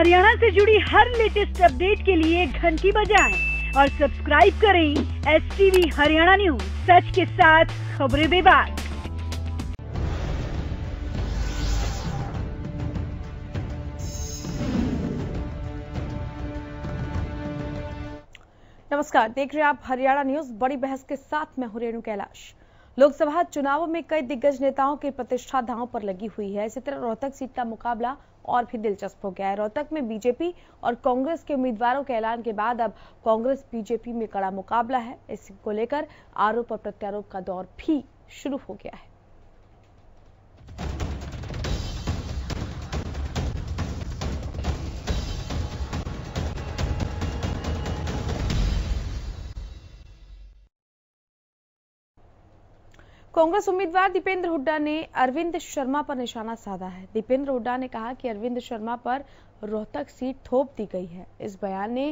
हरियाणा से जुड़ी हर latest update के लिए घंटी बजाएं और सब्सक्राइब करें STV हरियाणा न्यूज, सच के साथ खबरें बेबाक। नमस्कार, देख रहे हैं आप हरियाणा न्यूज। बड़ी बहस के साथ मैं हूं रेणु कैलाश। लोकसभा चुनावों में कई दिग्गज नेताओं की प्रतिष्ठा दांव पर लगी हुई है। इसी तरह रोहतक सीट का मुकाबला और भी दिलचस्प हो गया है। रोहतक में बीजेपी और कांग्रेस के उम्मीदवारों के ऐलान के बाद अब कांग्रेस बीजेपी में कड़ा मुकाबला है। इसको लेकर आरोप और प्रत्यारोप का दौर भी शुरू हो गया है। कांग्रेस उम्मीदवार दीपेंद्र हुड्डा ने अरविंद शर्मा पर निशाना साधा है। दीपेंद्र हुड्डा ने कहा कि अरविंद शर्मा पर रोहतक सीट थोप दी गई है। इस बयान ने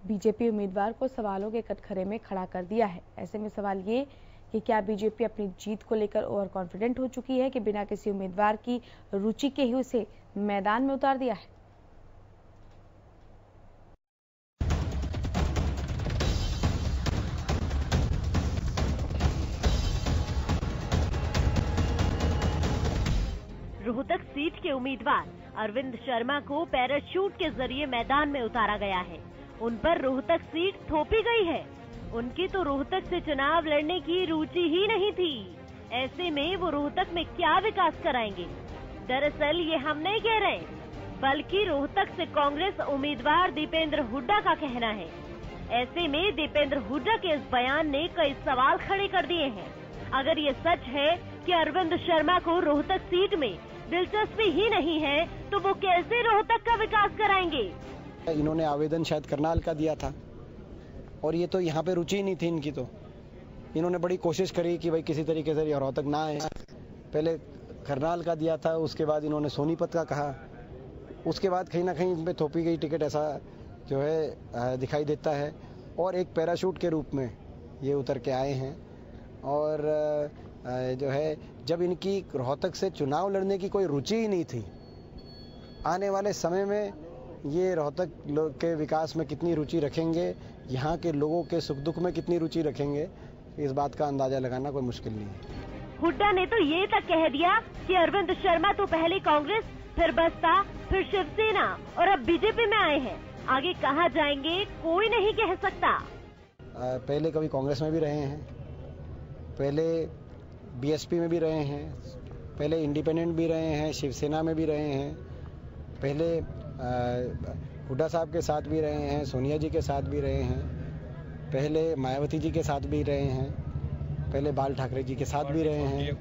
बीजेपी उम्मीदवार को सवालों के कटघरे में खड़ा कर दिया है। ऐसे में सवाल ये कि क्या बीजेपी अपनी जीत को लेकर ओवर कॉन्फिडेंट हो चुकी है कि बिना किसी उम्मीदवार की रुचि के ही उसे मैदान में उतार दिया है। रोहतक सीट के उम्मीदवार अरविंद शर्मा को पैराशूट के जरिए मैदान में उतारा गया है। उन पर रोहतक सीट थोपी गई है। उनकी तो रोहतक से चुनाव लड़ने की रुचि ही नहीं थी। ऐसे में वो रोहतक में क्या विकास कराएंगे? दरअसल ये हम नहीं कह रहे, बल्कि रोहतक से कांग्रेस उम्मीदवार दीपेंद्र हुड्डा का कहना है। ऐसे में दीपेंद्र हुड्डा के इस बयान ने कई सवाल खड़े कर दिए हैं। अगर ये सच है कि अरविंद शर्मा को रोहतक सीट में दिलचस्पी ही नहीं है, तो वो कैसे रोहतक का विकास कराएंगे? इन्होंने आवेदन शायद करनाल का दिया था और ये तो यहाँ पे रुचि ही नहीं थी इनकी। तो इन्होंने बड़ी कोशिश करी कि भाई किसी तरीके से रोहतक ना आए। पहले करनाल का दिया था, उसके बाद इन्होंने सोनीपत का कहा, उसके बाद कहीं ना कहीं इन पे थोपी गई टिकट ऐसा जो है दिखाई देता है। और एक पैराशूट के रूप में ये उतर के आए हैं। और जो है जब इनकी रोहतक से चुनाव लड़ने की कोई रुचि ही नहीं थी, आने वाले समय में ये रोहतक के विकास में कितनी रुचि रखेंगे, यहाँ के लोगों के सुख दुख में कितनी रुचि रखेंगे, इस बात का अंदाजा लगाना कोई मुश्किल नहीं है। हुड्डा ने तो ये तक कह दिया कि अरविंद शर्मा तो पहले कांग्रेस, फिर बसपा, फिर शिवसेना और अब बीजेपी में आए हैं। आगे कहाँ जाएंगे कोई नहीं कह सकता। पहले कभी कांग्रेस में भी रहे हैं, पहले BSP में भी रहे हैं, पहले इंडिपेंडेंट भी रहे हैं, शिवसेना में भी रहे हैं, पहले हुड्डा साहब के साथ भी रहे हैं, सोनिया जी के साथ भी रहे हैं, पहले मायावती जी के साथ भी रहे हैं, पहले बाल ठाकरे जी के साथ भी रहे हैं,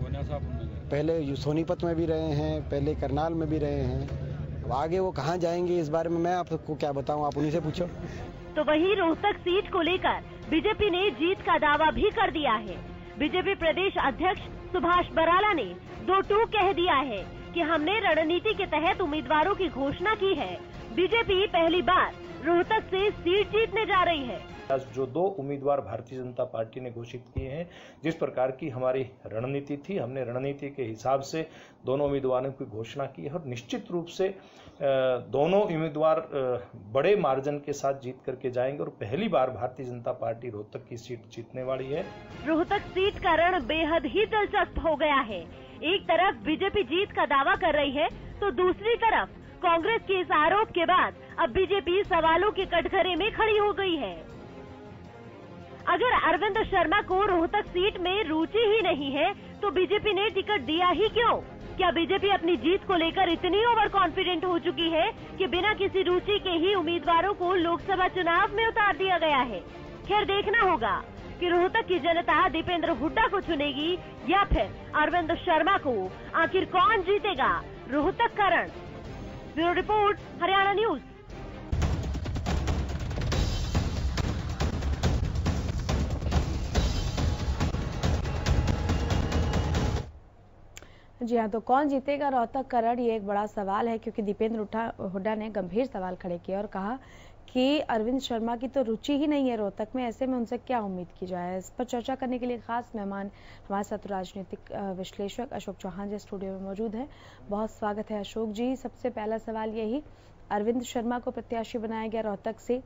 पहले सोनीपत में भी रहे हैं, पहले करनाल में भी रहे हैं। अब आगे वो कहाँ जाएंगे इस बारे में मैं आपको क्या बताऊं, आप उन्हीं से पूछो। तो वहीं रोहतक सीट को लेकर बीजेपी ने जीत का दावा भी कर दिया है। बीजेपी प्रदेश अध्यक्ष सुभाष बराला ने 2-2 कह दिया है कि हमने रणनीति के तहत उम्मीदवारों की घोषणा की है। बीजेपी पहली बार रोहतक से सीट जीतने जा रही है। जो 2 उम्मीदवार भारतीय जनता पार्टी ने घोषित किए हैं, जिस प्रकार की हमारी रणनीति थी, हमने रणनीति के हिसाब से दोनों उम्मीदवारों की घोषणा की है और निश्चित रूप से दोनों उम्मीदवार बड़े मार्जिन के साथ जीत करके जाएंगे और पहली बार भारतीय जनता पार्टी रोहतक की सीट जीतने वाली है। रोहतक सीट का रण बेहद ही दिलचस्प हो गया है। एक तरफ बीजेपी जीत का दावा कर रही है, तो दूसरी तरफ कांग्रेस के इस आरोप के बाद अब बीजेपी सवालों के कटघरे में खड़ी हो गई है। अगर अरविंद शर्मा को रोहतक सीट में रुचि ही नहीं है, तो बीजेपी ने टिकट दिया ही क्यों? क्या बीजेपी अपनी जीत को लेकर इतनी ओवर कॉन्फिडेंट हो चुकी है कि बिना किसी रुचि के ही उम्मीदवारों को लोकसभा चुनाव में उतार दिया गया है? खैर, देखना होगा कि रोहतक की जनता दीपेंद्र हुड्डा को चुनेगी या फिर अरविंद शर्मा को। आखिर कौन जीतेगा रोहतक का रण? Bureau report, Haryana news. जी हाँ, तो कौन जीतेगा रोहतक का रण, ये एक बड़ा सवाल है, क्योंकि दीपेंद्र हुड्डा ने गंभीर सवाल खड़े किए और कहा कि अरविंद शर्मा की तो रुचि ही नहीं है रोहतक में। ऐसे में उनसे क्या उम्मीद की जाए? इस पर चर्चा करने के लिए खास मेहमान हमारे साथ राजनीतिक विश्लेषक अशोक चौहान जी स्टूडियो में मौजूद हैं। बहुत स्वागत है अशोक जी। सबसे पहला सवाल यही अरविंद शर्मा को प्रत्याशी बनाया गया रोहतक से।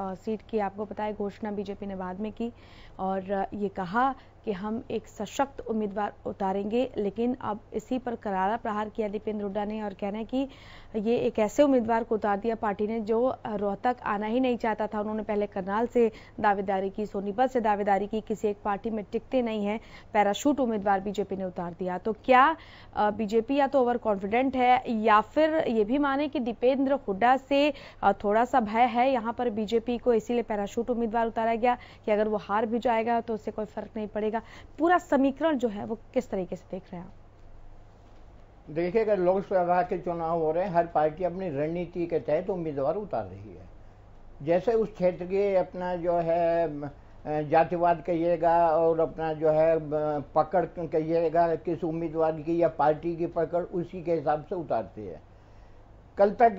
सीट की आपको पता है घोषणा बीजेपी ने बाद में की और ये कहा कि हम एक सशक्त उम्मीदवार उतारेंगे, लेकिन अब इसी पर करारा प्रहार किया दीपेंद्र हुड्डा ने और कहना है कि ये एक ऐसे उम्मीदवार को उतार दिया पार्टी ने जो रोहतक आना ही नहीं चाहता था। उन्होंने पहले करनाल से दावेदारी की, सोनीपत से दावेदारी की, किसी एक पार्टी में टिकते नहीं है, पैराशूट उम्मीदवार बीजेपी ने उतार दिया। तो क्या बीजेपी या तो ओवर कॉन्फिडेंट है या फिर ये भी माने कि दीपेंद्र हुड्डा से थोड़ा सा भय है यहाँ पर बीजेपी को, इसीलिए पैराशूट उम्मीदवार उतारा गया कि अगर वो हार भी जाएगा तो उससे कोई फर्क नहीं पड़ेगा। पूरा समीकरण जो है वो किस तरीके से देख रहे हैं आप? देखिए, अगर लोकसभा के चुनाव हो रहे हैं, हर पार्टी अपनी रणनीति के तहत उम्मीदवार उतार रही है। जैसे उस क्षेत्र के अपना जो है जातिवाद कहिएगा और अपना जो है पकड़ कहिएगा किस उम्मीदवार की या पार्टी की पकड़, उसी के हिसाब से उतारती है। कल तक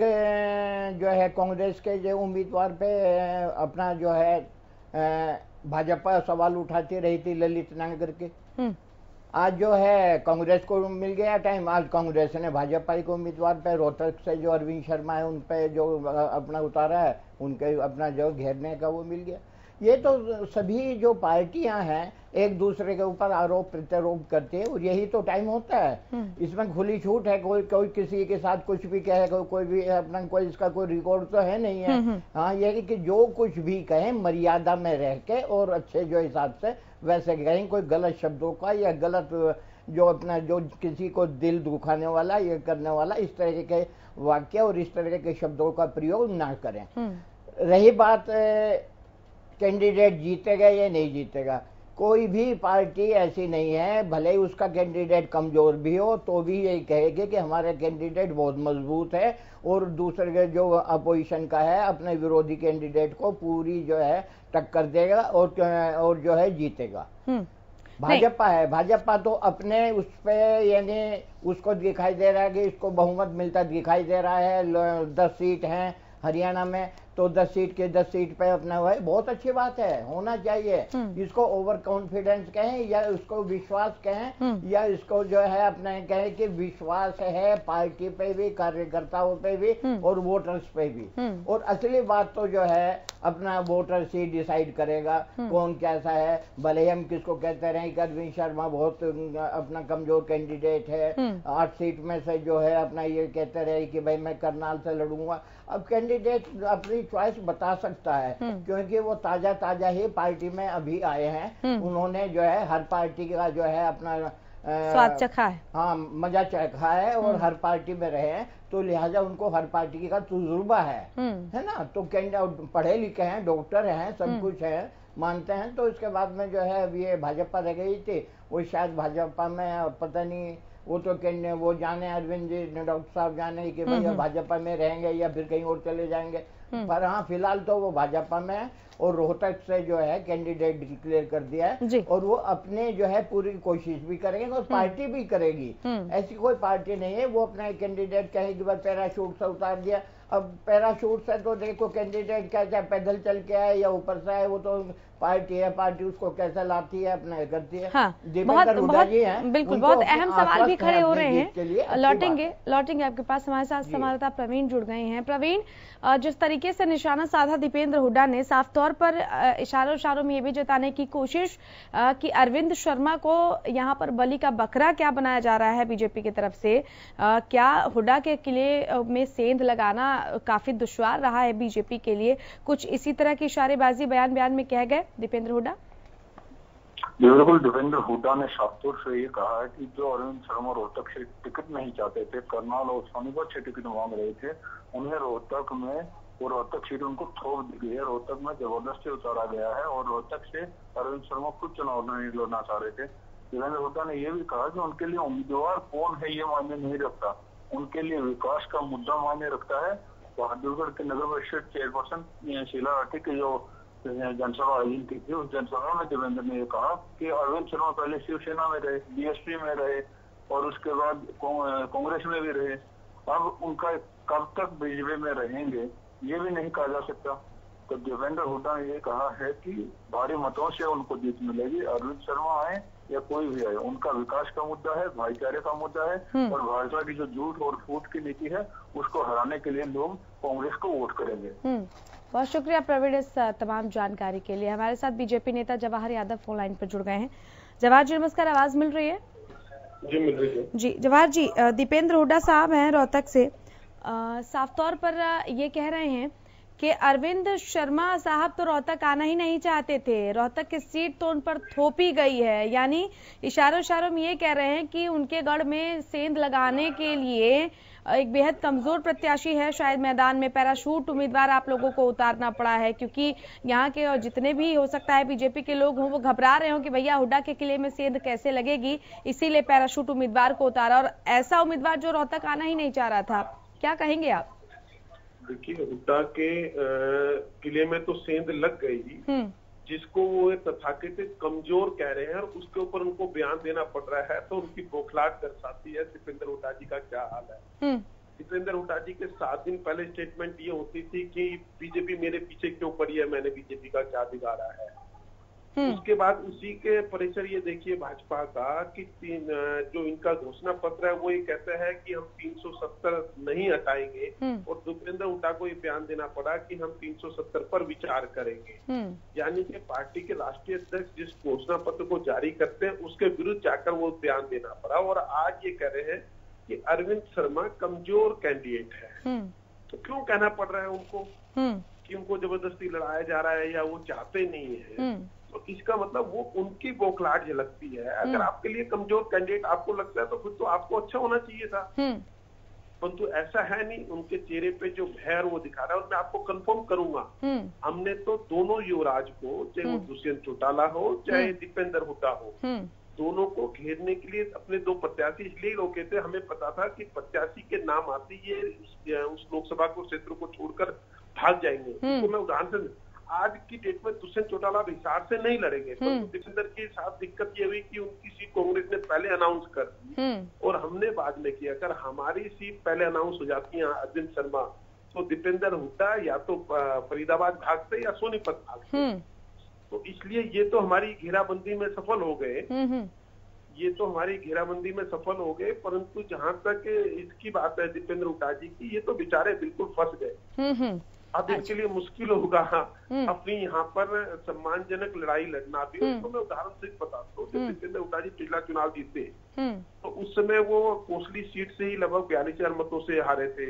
जो है कांग्रेस के जो उम्मीदवार पे अपना जो है भाजपा सवाल उठाती रही थी ललित नागर के। आज जो है कांग्रेस को मिल गया टाइम, आज कांग्रेस ने भाजपा के उम्मीदवार पे रोहतक से जो अरविंद शर्मा है उन पे जो अपना उतारा है, उनके अपना जो घेरने का वो मिल गया। ये तो सभी जो पार्टियां हैं एक दूसरे के ऊपर आरोप प्रत्यारोप करती है और यही तो टाइम होता है। इसमें खुली छूट है, कोई किसी के साथ कुछ भी कहे, कोई भी अपना कोई इसका कोई रिकॉर्ड तो है नहीं है। हाँ, ये कि जो कुछ भी कहें मर्यादा में रह के और अच्छे जो हिसाब से वैसे कहें, कोई गलत शब्दों का या गलत जो अपना जो किसी को दिल दुखाने वाला ये करने वाला इस तरह के वाक्य और इस तरह के शब्दों का प्रयोग ना करें। रही बात कैंडिडेट जीतेगा या नहीं जीतेगा, कोई भी पार्टी ऐसी नहीं है, भले ही उसका कैंडिडेट कमजोर भी हो तो भी यही कहेगी कि हमारा कैंडिडेट बहुत मजबूत है और दूसरे के जो अपोजिशन का है अपने विरोधी कैंडिडेट को पूरी जो है टक्कर देगा और जो है जीतेगा। भाजपा है, भाजपा तो अपने उस पे यानी उसको दिखाई दे रहा है कि इसको बहुमत मिलता दिखाई दे रहा है। 10 सीट हैं हरियाणा में, तो 10 सीट के 10 सीट पे अपना हुआ है, बहुत अच्छी बात है, होना चाहिए। इसको ओवर कॉन्फिडेंस कहें या उसको विश्वास कहें या इसको जो है अपना कहें कि विश्वास है पार्टी पे भी, कार्यकर्ताओं पे भी और वोटर्स पे भी। और असली बात तो जो है अपना वोटर्स ही डिसाइड करेगा कौन कैसा है। भले हम किसको कहते रहे कि अरविंद शर्मा बहुत अपना कमजोर कैंडिडेट है, 8 सीट में से जो है अपना ये कहते रहे कि भाई मैं करनाल से लड़ूंगा। अब कैंडिडेट अपनी चॉइस बता सकता है क्योंकि वो ताजा ही पार्टी में अभी आए हैं। उन्होंने जो है हर पार्टी का जो है अपना स्वाद चखा है, हाँ मजा चखा है और हर पार्टी में रहे हैं, तो लिहाजा उनको हर पार्टी का तजुर्बा है ना। तो पढ़े लिखे हैं, डॉक्टर हैं, सब कुछ है, मानते हैं। तो इसके बाद में जो है अब ये भाजपा रह गई थी, वो शायद भाजपा में पता नहीं वो तो वो जाने अरविंद जी डॉक्टर साहब जाने कि भैया भाजपा में रहेंगे या फिर कहीं और चले जाएंगे। पर हाँ फिलहाल तो वो भाजपा में है और रोहतक से जो है कैंडिडेट डिक्लेयर कर दिया है और वो अपने जो है पूरी कोशिश भी करेंगे और पार्टी भी करेगी। ऐसी कोई पार्टी नहीं है वो अपना कैंडिडेट कहेगी बस पैराशूट से उतार दिया। अब पैराशूट से तो देखो कैंडिडेट क्या चाहे पैदल चल के आए या ऊपर से आए, वो तो पार्टी है, पार्टी उसको कैसे लाती है अपना करती है। हाँ, बिल्कुल बहुत अहम सवाल भी खड़े हो रहे हैं। लौटेंगे आपके पास। हमारे साथ संवाददाता प्रवीण जुड़ गए हैं। प्रवीण, जिस तरीके से निशाना साधा दीपेंद्र हुड्डा ने, साफ तौर पर इशारों में ये भी जताने की कोशिश कि अरविंद शर्मा को यहाँ पर बलि का बकरा क्या बनाया जा रहा है बीजेपी की तरफ से। क्या हुड्डा के किले में सेंध लगाना काफी दुश्वार रहा है बीजेपी के लिए? कुछ इसी तरह की इशारेबाजी बयान में कह गए दीपेंद्र हुड्डा। बिल्कुल, दीपेंद्र हुड्डा ने साफ तौर से ये कहा है कि जो अरविंद शर्मा रोहतक से टिकट नहीं चाहते थे, करनाल और सोनीपत से टिकट मांग रहे थे, उन्हें रोहतक में और रोहतक सीट उनको थोप दी गई है। रोहतक में जबरदस्ती उतारा गया है और रोहतक से अरविंद शर्मा खुद चुनाव नहीं लड़ना चाह रहे थे। दीपेंद्र हुड्डा ने यह भी कहा कि उनके लिए उम्मीदवार कौन है ये मायने नहीं रखता, उनके लिए विकास का मुद्दा मायने रखता है। बहादुरगढ़ के नगर परिषद चेयरपर्सन शीला राठी की जो जनसभा आयोजित की थी, उस जनसभा में देवेंद्र ने ये कहा कि अरविंद शर्मा पहले शिवसेना में रहे, बीएसपी में रहे और उसके बाद कांग्रेस में भी रहे। अब उनका कब तक बीजेपी में रहेंगे ये भी नहीं कहा जा सकता। तो देवेंद्र हुड्डा ने ये कहा है कि भारी मतों से उनको जीत मिलेगी। अरविंद शर्मा आए या कोई भी आए, उनका विकास का मुद्दा है, भाईचारे का मुद्दा है और भाजपा की जो झूठ और फूट की नीति है उसको हराने के लिए लोग कांग्रेस को वोट करेंगे। बहुत शुक्रिया प्रवीण इस तमाम जानकारी के लिए। हमारे साथ बीजेपी नेता जवाहर यादव फोन लाइन पर जुड़ गए हैं। जवाहर जी नमस्कार, आवाज मिल रही है? जी मिल रही है। जी जवाहर जी, दीपेंद्र हुड्डा साहब हैं रोहतक से, साफ तौर पर ये कह रहे हैं कि अरविंद शर्मा साहब तो रोहतक आना ही नहीं चाहते थे, रोहतक की सीट तो उन पर थोपी गई है, यानी इशारों में ये कह रहे हैं कि उनके गढ़ में सेंध लगाने के लिए एक बेहद कमजोर प्रत्याशी है, शायद मैदान में पैराशूट उम्मीदवार आप लोगों को उतारना पड़ा है, क्योंकि यहाँ के जितने भी हो सकता है बीजेपी के लोग हों वो घबरा रहे हो कि भैया हुड्डा के किले में सेंध कैसे लगेगी, इसीलिए पैराशूट उम्मीदवार को उतारा, और ऐसा उम्मीदवार जो रोहतक आना ही नहीं चाह रहा था। क्या कहेंगे आप? देखिए, हुड्डा के किले में तो सेंध लग गई, जिसको वो तथाकथित कमजोर कह रहे हैं और उसके ऊपर उनको बयान देना पड़ रहा है, तो उनकी बौखलाहट दर्शाती है दीपेंद्र हुड्डा जी का क्या हाल है। दीपेंद्र हुड्डा जी के 7 दिन पहले स्टेटमेंट ये होती थी कि बीजेपी मेरे पीछे क्यों पड़ी है, मैंने बीजेपी का क्या बिगाड़ा है। उसके बाद उसी के परिसर ये देखिए भाजपा का कि जो इनका घोषणा पत्र है वो ये कहता है कि हम 370 नहीं हटाएंगे, और दीपेंद्र हुड्डा को ये बयान देना पड़ा कि हम 370 पर विचार करेंगे। यानी कि पार्टी के राष्ट्रीय अध्यक्ष जिस घोषणा पत्र को जारी करते हैं उसके विरुद्ध जाकर वो बयान देना पड़ा, और आज ये कह रहे हैं कि अरविंद शर्मा कमजोर कैंडिडेट है। तो क्यों कहना पड़ रहा है उनको कि उनको जबरदस्ती लड़ाया जा रहा है या वो चाहते नहीं है? तो इसका मतलब वो उनकी बौखलाहट झलकती है। अगर आपके लिए कमजोर कैंडिडेट आपको लगता है तो फिर तो आपको अच्छा होना चाहिए था, परंतु ऐसा है नहीं। उनके चेहरे पे जो भय वो दिखा रहा है, और मैं आपको कंफर्म करूंगा, हमने तो दोनों युवराज को, चाहे वो दुष्यंत चौटाला हो चाहे दीपेंद्र हुड्डा हो, दोनों को घेरने के लिए अपने 2 प्रत्याशी इसलिए रोके थे। हमें पता था कि प्रत्याशी के नाम आते ये उस लोकसभा को क्षेत्र को छोड़कर भाग जाएंगे। तो मैं उदाहरण से आज की डेट में दुष्यंत चौटाला हिसार से नहीं लड़ेंगे, तो दीपेंद्र के साथ दिक्कत ये हुई कि उनकी सीट कांग्रेस ने पहले अनाउंस कर दी और हमने बाद में किया। अगर हमारी सीट पहले अनाउंस हो जाती है अरविंद शर्मा, तो दीपेंद्र हुड्डा या तो फरीदाबाद भागते या सोनीपत भागते। तो इसलिए ये तो हमारी घेराबंदी में सफल हो गए, परंतु जहां तक इसकी बात है दीपेंद्र हुड्डा जी की, ये तो बेचारे बिल्कुल फंस गए। अब इनके लिए मुश्किल होगा अपनी यहाँ पर सम्मानजनक लड़ाई लड़ना भी। तो मैं उदाहरण से बताता हूँ, जब दीपेंद्र हुड्डा जी पिछला चुनाव जीते तो उस समय वो कोसली सीट से ही लगभग 42,000 मतों से हारे थे।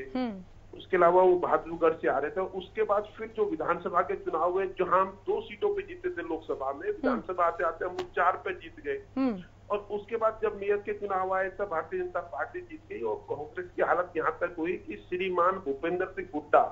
उसके अलावा वो बहादुरगढ़ से आ रहे थे। उसके बाद फिर जो विधानसभा के चुनाव हुए, जहां हम 2 सीटों पे जीते थे लोकसभा में, विधानसभा आते आते हम 4 पे जीत गए। और उसके बाद जब मेयर के चुनाव आए तब भारतीय जनता पार्टी जीत गई, और कांग्रेस की हालत यहाँ तक हुई कि श्रीमान भूपेंद्र सिंह हुड्डा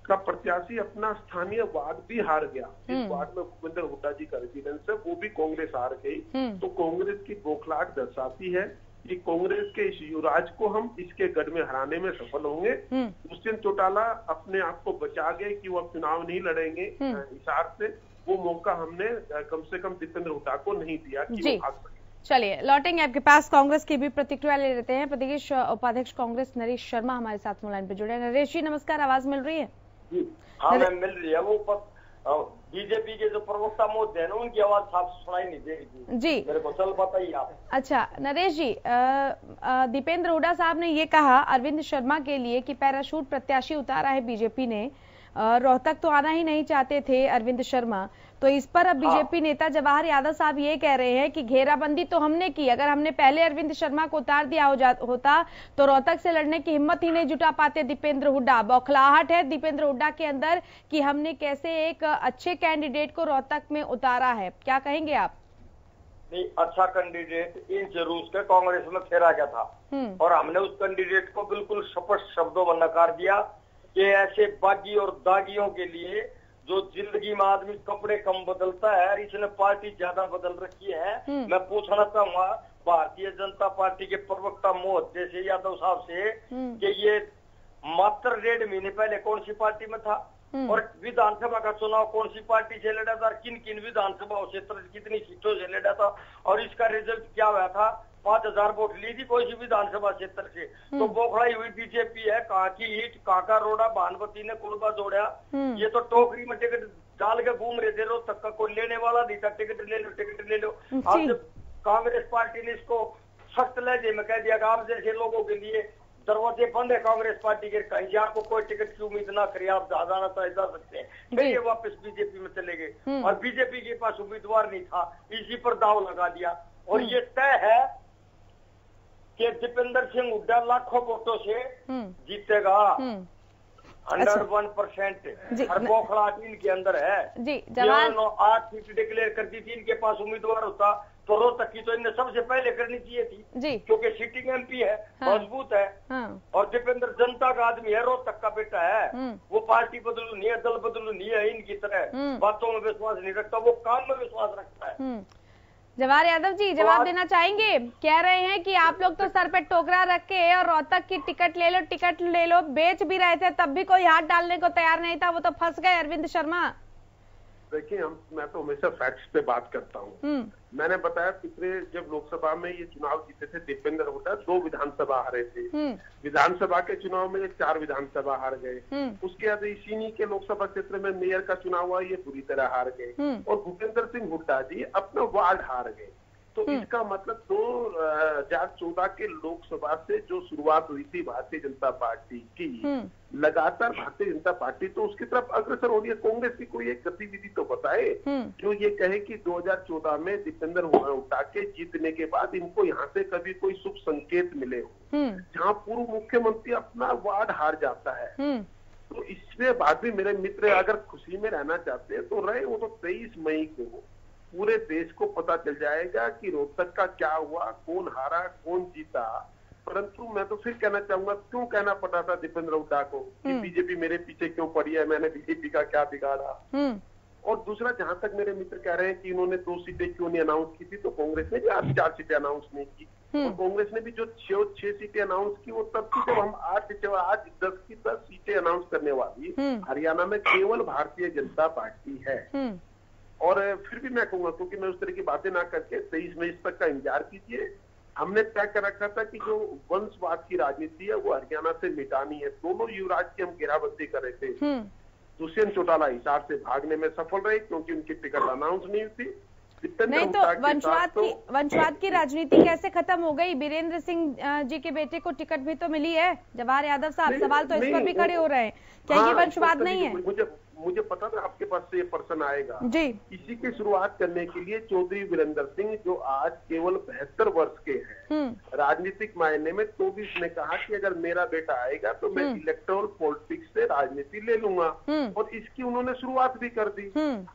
का प्रत्याशी अपना स्थानीय वार्ड भी हार गया। इस वार्ड में भूपेंद्र हुड्डा जी का रेजिडेंस है, वो भी कांग्रेस हार गई। तो कांग्रेस की बौखलाहट दर्शाती है कि कांग्रेस के इस युवराज को हम इसके गढ़ में हराने में सफल होंगे। दुष्यंत चौटाला अपने आप को बचा गए कि वो अब चुनाव नहीं लड़ेंगे हिसार से। वो मौका हमने कम से कम दीपेंद्र हुड्डा को नहीं दिया कि वो भाग सके। चलिए लौटेंगे आपके पास, कांग्रेस की भी प्रतिक्रिया ले लेते हैं। प्रदेश उपाध्यक्ष कांग्रेस नरेश शर्मा हमारे साथ फोन लाइन पे जुड़े हैं। नरेश जी नमस्कार, आवाज मिल रही है? हाँ मैम मिल रही है। वो बीजेपी के जो प्रवक्ता मोदी है ना, उनकी आवाज साफ सुनाई नहीं दे रही जी, मेरे को चल बताइए आप। अच्छा नरेश जी, दीपेंद्र हुड्डा साहब ने ये कहा अरविंद शर्मा के लिए कि पैराशूट प्रत्याशी उतारा है बीजेपी ने, रोहतक तो आना ही नहीं चाहते थे अरविंद शर्मा। तो इस पर अब बीजेपी नेता जवाहर यादव साहब ये कह रहे हैं कि घेराबंदी तो हमने की, अगर हमने पहले अरविंद शर्मा को उतार दिया होता तो रोहतक से लड़ने की हिम्मत ही नहीं जुटा पाते दीपेंद्र हुड्डा। बौखलाहट है दीपेंद्र हुड्डा के अंदर कि हमने कैसे एक अच्छे कैंडिडेट को रोहतक में उतारा है। क्या कहेंगे आप? नहीं, अच्छा कैंडिडेट इन जरूर के कांग्रेस में फेरा गया था, और हमने उस कैंडिडेट को बिल्कुल स्पष्ट शब्दों में नकार दिया कि ऐसे बागी और दागियों के लिए जो जिंदगी में आदमी कपड़े कम बदलता है, इसने पार्टी ज्यादा बदल रखी है। मैं पूछना चाहूंगा भारतीय जनता पार्टी के प्रवक्ता मोहद्देश यादव साहब से कि ये मात्र 1.5 महीने पहले कौन सी पार्टी में था, और विधानसभा का चुनाव कौन सी पार्टी से लड़ा था, किन किन विधानसभाओं से कितनी सीटों से लड़ा था, और इसका रिजल्ट क्या हुआ था। 5,000 वोट ली थी कोई सी विधानसभा क्षेत्र से, तो बोखलाई हुई बीजेपी है। कहाँ की ईट कहाँ का रोड़ा, भानुमती ने कुलबा जोड़ा। ये तो टोकरी में टिकट डाल के घूम रहे थे, रोज तक का कोई लेने वाला नहीं था। टिकट ले लो, टिकट ले लो। अब जब कांग्रेस पार्टी ने इसको सख्त लहजे में कह दिया कि आप जैसे लोगों के लिए दरवाजे बंद है कांग्रेस पार्टी के, कहीं से आपको कोई टिकट की उम्मीद ना करिए, आप जाना चाहे जा सकते हैं, फिर ये वापस बीजेपी में चले गए। और बीजेपी के पास उम्मीदवार नहीं था, इसी पर दाव लगा दिया। और ये तय है कि दीपेंद्र सिंह हुड्डा लाखों वोटों से जीतेगा, 101%। और बोखला इनके अंदर है जी। 8 सीट डिक्लेयर कर दी थी, इनके पास उम्मीदवार होता तो रोहतक की तो इन्हें सबसे पहले करनी चाहिए थी जी, क्योंकि सिटिंग एमपी है, मजबूत है। और दीपेंद्र जनता का आदमी है, रोहतक का बेटा है। वो पार्टी बदलू नहीं है, दल बदलू नहीं है, इनकी तरह बातों में विश्वास नहीं रखता, वो काम में विश्वास रखता है। जवाहर यादव जी जवाब देना चाहेंगे? कह रहे हैं कि आप लोग तो सर पे टोकरा रख के और रोहतक की टिकट ले लो, टिकट ले लो, बेच भी रहे थे, तब भी कोई हाथ डालने को तैयार नहीं था, वो तो फंस गए अरविंद शर्मा। देखिए, मैं तो हमेशा फैक्ट्स पे बात करता हूँ। मैंने बताया पिछले जब लोकसभा में ये चुनाव जीते थे दीपेंद्र हुड्डा, 2 विधानसभा हारे थे। विधानसभा के चुनाव में 4 विधानसभा हार गए। उसके बाद इसी के लोकसभा क्षेत्र में मेयर का चुनाव हुआ, ये पूरी तरह हार गए। और भूपेंद्र सिंह हुड्डा जी अपना वार्ड हार गए। तो इसका मतलब 2014 के लोकसभा से जो शुरुआत हुई थी भारतीय जनता पार्टी की, लगातार भारतीय जनता पार्टी तो उसकी तरफ अग्रसर हो रही है। कांग्रेस की कोई एक गतिविधि तो बताए जो ये कहे कि 2014 में दीपेंद्र हुड्डा के जीतने के बाद इनको यहाँ से कभी कोई शुभ संकेत मिले हो, जहाँ पूर्व मुख्यमंत्री अपना वार्ड हार जाता है। तो इसके बाद भी मेरे मित्र अगर खुशी में रहना चाहते हैं तो रहे। वो तो 23 मई को पूरे देश को पता चल जाएगा कि रोहतक का क्या हुआ, कौन हारा, कौन जीता। परंतु मैं तो फिर कहना चाहूंगा, क्यों कहना पड़ा था दीपेंद्र हुड्डा को कि बीजेपी मेरे पीछे क्यों पड़ी है, मैंने बीजेपी का क्या बिगाड़ा। और दूसरा, जहां तक मेरे मित्र कह रहे हैं कि इन्होंने 2 सीटें क्यों नहीं अनाउंस की थी, तो कांग्रेस ने भी आज 4 सीटें अनाउंस नहीं की। और कांग्रेस ने भी जो 6 सीटें अनाउंस की वो तब थी जब हम आज 10 की 10 सीटें अनाउंस करने वाली हरियाणा में केवल भारतीय जनता पार्टी है। और फिर भी मैं कहूंगा, क्योंकि मैं उस तरह की बातें ना करके 23 मई तक का इंतजार कीजिए। हमने तय कर रखा था कि जो वंशवाद की राजनीति है वो हरियाणा से मिटानी है। दोनों युवराज की हम घेराबंदी कर रहे थे। दुष्यंत चौटाला हिसार से भागने में सफल रहे क्योंकि उनकी टिकट अनाउंस नहीं हुई थी। नहीं तो वंशवाद की राजनीति कैसे खत्म हो गई? बीरेंद्र सिंह जी के बेटे को टिकट भी तो मिली है। जवाहर यादव साहब, सवाल तो इस पर भी खड़े हो रहे हैं, क्या ये वंशवाद नहीं है? मुझे पता था आपके पास से ये प्रश्न आएगा जी। इसी की शुरुआत करने के लिए चौधरी वीरेंद्र सिंह, जो आज केवल 72 वर्ष के हैं, राजनीतिक मायने में, तो भी उसने कहा कि अगर मेरा बेटा आएगा तो मैं इलेक्टोरल पॉलिटिक्स से राजनीति ले लूंगा। और इसकी उन्होंने शुरुआत भी कर दी।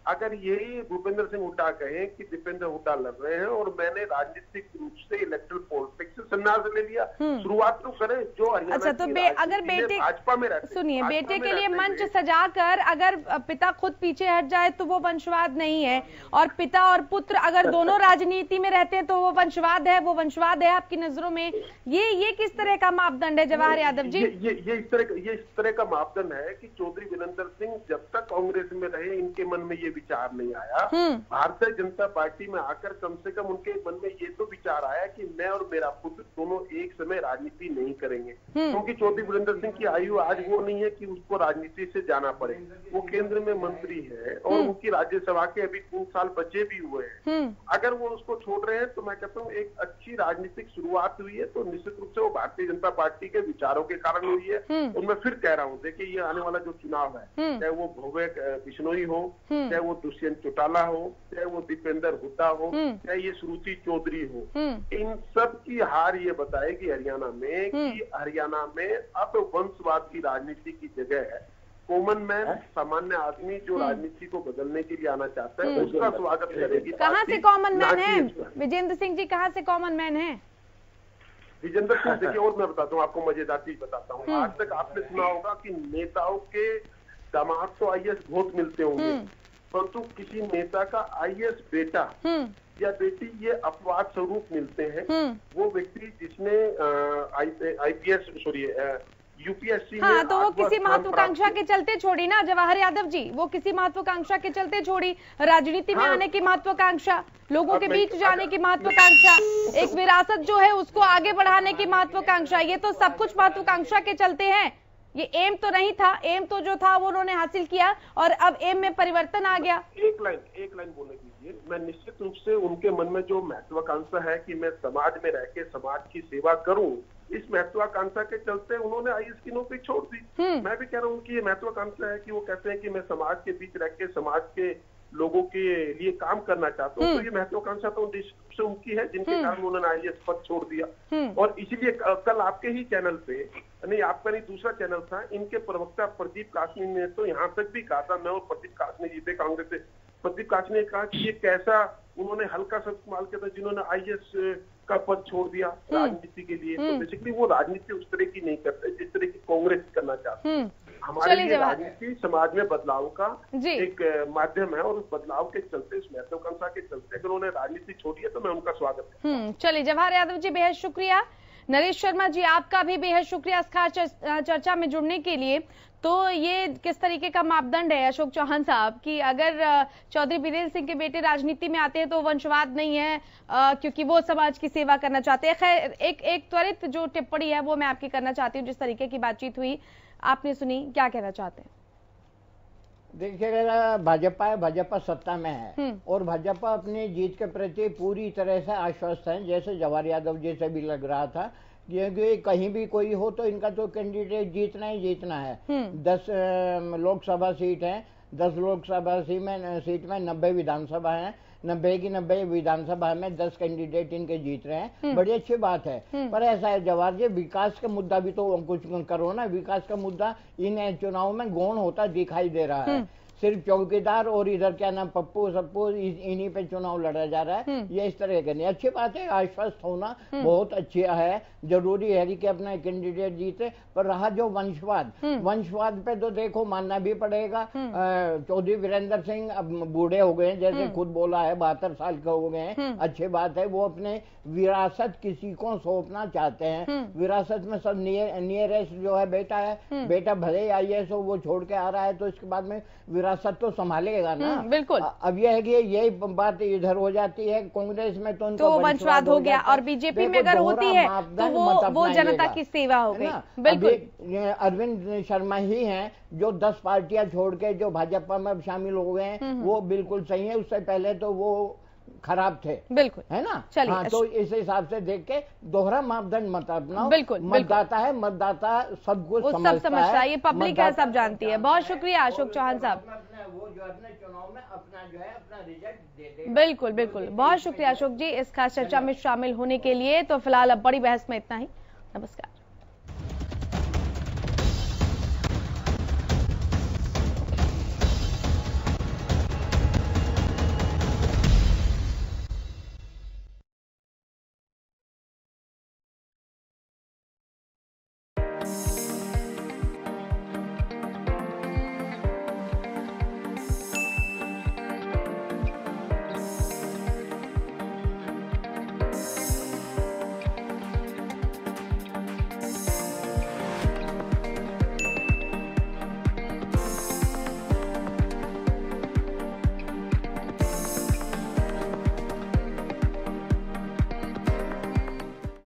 अगर यही भूपेंद्र सिंह हुड्डा कहें कि दीपेंद्र हुड्डा लड़ रहे हैं और मैंने राजनीतिक रूप से इलेक्टोरल पॉलिटिक्स से संन्यास ले लिया, शुरुआत तो करें। जो अच्छा, तो अगर बेटे भाजपा में रहते, सुनिए, बेटे के लिए मंच सजाकर अगर पिता खुद पीछे हट जाए तो वो वंशवाद नहीं है, और पिता और पुत्र अगर दोनों राजनीति में रहते हैं तो वो वंशवाद है। वो वंशवाद है आपकी नजरों में? ये किस तरह का मापदंड है जवाहर यादव जी? ये इस तरह का मापदंड है कि चौधरी वीरेंद्र सिंह जब तक कांग्रेस में रहे इनके मन में ये विचार नहीं आया। भारतीय जनता पार्टी में आकर कम से कम उनके मन में ये तो विचार आया कि मैं और मेरा पुत्र दोनों एक समय राजनीति नहीं करेंगे, क्योंकि चौधरी वीरेंद्र सिंह की आयु आज वो नहीं है कि उसको राजनीति से जाना पड़े। वो केंद्र में मंत्री है और उनकी राज्यसभा के अभी 3 साल बचे भी हुए हैं। अगर वो उसको छोड़ रहे हैं तो मैं कहता हूँ एक अच्छी राजनीतिक शुरुआत हुई है, तो निश्चित रूप से वो भारतीय जनता पार्टी के विचारों के कारण हुई है। और मैं फिर कह रहा हूँ, देखिए ये आने वाला जो चुनाव है, चाहे वो भव्य बिश्नोई हो, चाहे वो दुष्यंत चौटाला हो, चाहे वो दीपेंद्र हुड्डा हो, चाहे ये श्रुति चौधरी हो, इन सब की हार ये बताएगी हरियाणा में कि हरियाणा में अब वंशवाद की राजनीति की जगह है कॉमन मैन, सामान्य आदमी जो राजनीति को बदलने के लिए आना चाहता है, उसका स्वागत करेगी। कहाँ से कॉमन मैन है विजेंद्र सिंह जी? कहाँ से कॉमन मैन है विजेंद्र सिंह? देखिए, और मैं बताता हूँ आपको, मजेदार चीज बताता हूँ। आज तक आपने सुना होगा कि नेताओं के दामाद तो IAS बहुत मिलते होंगे, परंतु किसी नेता का IAS बेटा या बेटी ये अपवाद स्वरूप मिलते हैं। वो व्यक्ति जिसने यूपीएससी हाँ, तो वो किसी महत्वाकांक्षा के चलते छोड़ी ना जवाहर यादव जी, वो किसी महत्वाकांक्षा के चलते छोड़ी, राजनीति में आने की महत्वाकांक्षा, लोगों के बीच जाने की महत्वाकांक्षा, एक विरासत जो है उसको आगे बढ़ाने की महत्वाकांक्षा, ये तो सब कुछ महत्वाकांक्षा के चलते हैं। ये एम तो नहीं था, एम तो जो था वो उन्होंने हासिल किया और अब एम में परिवर्तन आ गया। एक लाइन बोलने दीजिए। मैं निश्चित रूप से उनके मन में जो महत्वाकांक्षा है कि मैं समाज में रह के समाज की सेवा करूं, इस महत्वाकांक्षा के चलते उन्होंने आईएएस की नौकरी छोड़ दी। मैं भी कह रहा हूँ कि ये महत्वाकांक्षा है कि वो कहते हैं कि मैं समाज के बीच रह के समाज के लोगों के लिए काम करना चाहता हूँ, तो ये महत्वाकांक्षा तो निश्चित रूप से उनकी है जिनके कारण उन्होंने आईएएस पद छोड़ दिया। और इसीलिए कल आपके ही चैनल पे, नहीं आपका नहीं दूसरा चैनल था, इनके प्रवक्ता प्रदीप कासनी ने तो यहाँ तक भी कहा था, मैं और प्रदीप कासनी जी थे कांग्रेस से, प्रदीप कासनी ने कहा कि ये कैसा उन्होंने हल्का शब्द इस्तेमाल किया था जिन्होंने आईएएस का पद छोड़ दिया राजनीति के लिए। तो बेसिकली वो राजनीति उस तरह की नहीं करते जिस तरह की कांग्रेस करना चाहती है। हमारे लिए राजनीति समाज में बदलाव का एक माध्यम है और उस बदलाव के चलते, उस महत्वाकांक्षा के चलते अगर उन्होंने राजनीति छोड़ी है तो मैं उनका स्वागत करता हूँ। चलिए जवाहर यादव जी बेहद शुक्रिया, नरेश शर्मा जी आपका भी बेहद शुक्रिया इस खास चर्चा में जुड़ने के लिए। तो ये किस तरीके का मापदंड है अशोक चौहान साहब कि अगर चौधरी बीरेंद्र सिंह के बेटे राजनीति में आते हैं तो वंशवाद नहीं है, क्योंकि वो समाज की सेवा करना चाहते हैं। खैर एक त्वरित जो टिप्पणी है वो मैं आपकी करना चाहती हूँ, जिस तरीके की बातचीत हुई आपने सुनी, क्या कहना चाहते हैं? देखिएगा, भाजपा है, भाजपा सत्ता में है और भाजपा अपनी जीत के प्रति पूरी तरह से आश्वस्त है, जैसे जवाहर यादव जी से भी लग रहा था, क्योंकि कहीं भी कोई हो तो इनका तो कैंडिडेट जीतना ही जीतना है। 10 लोकसभा सीट है, 10 लोकसभा सीट में 90 विधानसभा है, 90 की 90 विधानसभा में 10 कैंडिडेट इनके जीत रहे हैं, बड़ी अच्छी बात है। पर ऐसा है जवाहर जी, विकास का मुद्दा भी तो कुछ करो ना। विकास का मुद्दा इन चुनाव में गौण होता दिखाई दे रहा है। सिर्फ चौकीदार और इधर क्या नाम पप्पू सप्पू इन्हीं पे चुनाव लड़ा जा रहा है, ये इस तरह के नहीं। अच्छी बात है, आश्वस्त होना बहुत अच्छा है, जरूरी है कि अपना कैंडिडेट जीते। पर रहा जो वंशवाद पे तो देखो मानना भी पड़ेगा। चौधरी वीरेंद्र सिंह अब बूढ़े हो गए, जैसे खुद बोला है 72 साल के हो गए हैं, अच्छी बात है। वो अपने विरासत किसी को सौंपना चाहते हैं, विरासत में सब नियरेस्ट जो है बेटा है, बेटा भले आईएएस हो वो छोड़ के आ रहा है तो इसके बाद में विरासत तो संभालेगा ना। बिल्कुल। अब यह है कि यही बात इधर हो जाती है, कांग्रेस में तो वंशवाद हो गया और बीजेपी में अगर होती है तो वो जनता की सेवा हो गई। बिल्कुल। अरविंद शर्मा ही हैं जो 10 पार्टियां छोड़ के जो भाजपा में शामिल हो गए हैं, वो बिल्कुल सही है। उससे पहले तो वो खराब थे, बिल्कुल, है ना। चलिए, हाँ, तो इस हिसाब से देख के दोहरा मापदंड मत अपनाओ। बिल्कुल, मतदाता है, मतदाता सब कुछ समझता है, ये पब्लिक है, सब जानती है। बहुत शुक्रिया अशोक चौहान साहब, वो जो अपने चुनाव में अपना जो है अपना रिजल्ट दे दे। बिल्कुल बिल्कुल, बहुत शुक्रिया अशोक जी इस खास चर्चा में शामिल होने के लिए। तो फिलहाल अब बड़ी बहस में इतना ही, नमस्कार।